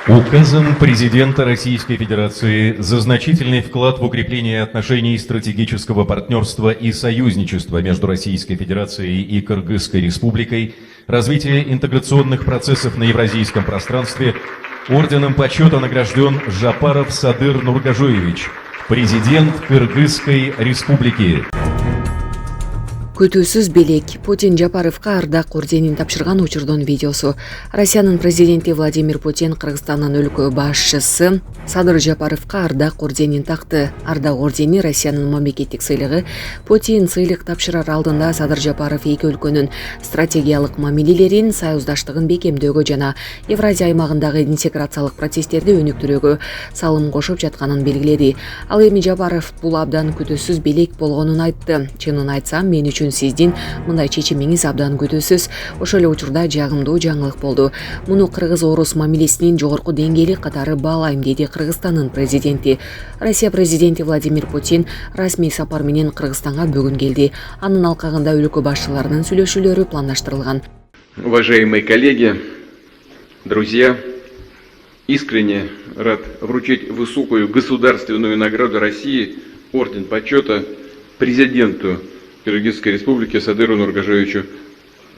Указом президента Российской Федерации за значительный вклад в укрепление отношений стратегического партнерства и союзничества между Российской Федерацией и Кыргызской Республикой, развитие интеграционных процессов на евразийском пространстве, орденом почета награжден Жапаров Садыр Нургажоевич, президент Кыргызской Республики. Күтүүсүз белек. Путин Жапаровка ардак орденин тапшырган учурдун видеосу. Россиянын президенти Владимир Путин Кыргызстандын өлкө башчысы Садыр Жапаровка ардак орденин такты. Ардак ордени Россиянын мамлекеттик сыйлыгы. Путин сыйлык тапшырар алдында Садыр Жапаров эки өлкөнүн стратегиялык мамилелерин, союздаштыгын бекемдөөгө жана Евразия аймагындагы интеграциялык процесстерди өнүктүрүүгө салым кошуп жатканын белгиледи. Ал эми Жапаров бул абдан күтүүсүз белек болгонун айтты. Чынын айтсам, мен үчүн сиздин мындай чечимиңиз абдан күтүүсүз. Ошол эле учурда жагымдуу жаңылык болду. Муну кыргыз-орус мамилесинин жогорку деңгээли катары баалайм, деди Кыргызстандын президенти. Россия президенти Владимир Путин расмий сапар менен Кыргызстанга бүгүн келди. Анын алкагында өлкө башчыларынын сүйлөшүүлөрү пландаштырылган. Уважаемые коллеги, друзья, искренне рад вручить высокую государственную награду России, орден почета, президенту Кыргызской Республики Садыру Нургажоевичу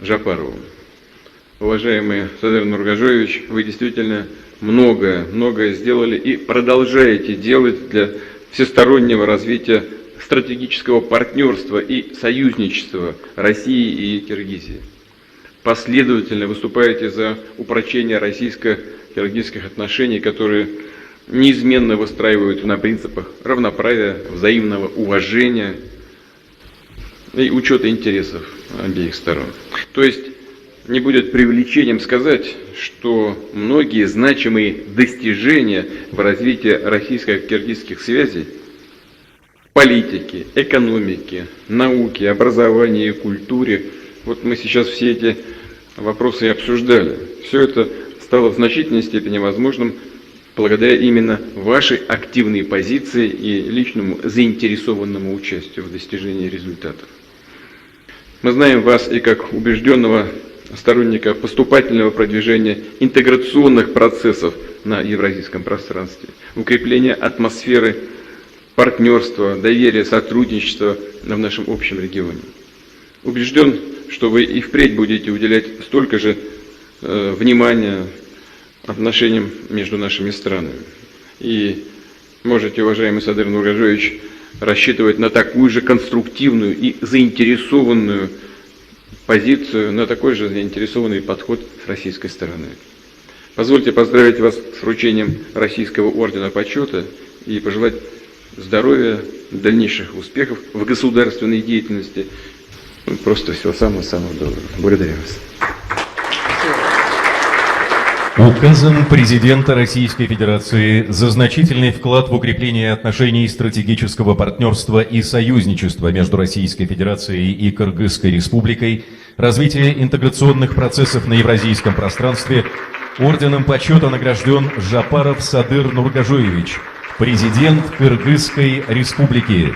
Жапарову. Уважаемый Садыр Нургажоевич, вы действительно многое сделали и продолжаете делать для всестороннего развития стратегического партнерства и союзничества России и Киргизии. Последовательно выступаете за упрочение российско-киргизских отношений, которые неизменно выстраиваются на принципах равноправия, взаимного уважения и учета интересов обеих сторон. То есть не будет преувеличением сказать, что многие значимые достижения в развитии российско-киргизских связей в политике, экономике, науке, образовании и культуре, вот мы сейчас все эти вопросы и обсуждали. Все это стало в значительной степени возможным благодаря именно вашей активной позиции и личному заинтересованному участию в достижении результатов. Мы знаем вас и как убежденного сторонника поступательного продвижения интеграционных процессов на евразийском пространстве, укрепления атмосферы партнерства, доверия, сотрудничества в нашем общем регионе. Убежден, что вы и впредь будете уделять столько же внимания отношениям между нашими странами. И можете, уважаемый Садыр Нургажоевич, рассчитывать на такую же конструктивную и заинтересованную позицию, на такой же заинтересованный подход с российской стороны. Позвольте поздравить вас с вручением Российского ордена почета и пожелать здоровья, дальнейших успехов в государственной деятельности. Просто всего самого-самого доброго. Благодарю вас. Указом президента Российской Федерации за значительный вклад в укрепление отношений стратегического партнерства и союзничества между Российской Федерацией и Кыргызской Республикой, развитие интеграционных процессов на евразийском пространстве, орденом почета награжден Жапаров Садыр Нургажоевич, президент Кыргызской Республики.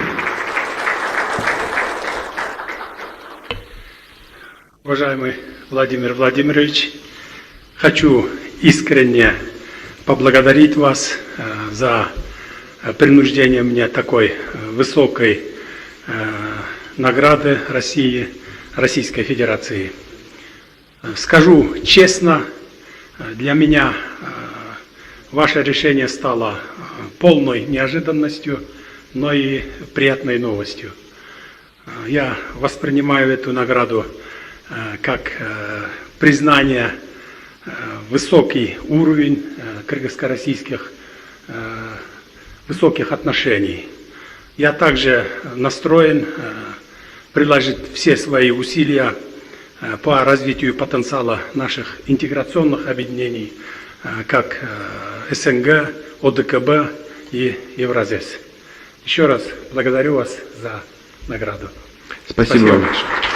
Уважаемый Владимир Владимирович, хочу искренне поблагодарить вас за принуждение мне такой высокой награды Российской Федерации. Скажу честно, для меня ваше решение стало полной неожиданностью, но и приятной новостью. Я воспринимаю эту награду как признание высокий уровень кыргызско-российских высоких отношений. Я также настроен приложить все свои усилия по развитию потенциала наших интеграционных объединений, как СНГ, ОДКБ и Евразес. Еще раз благодарю вас за награду. Спасибо вам большое.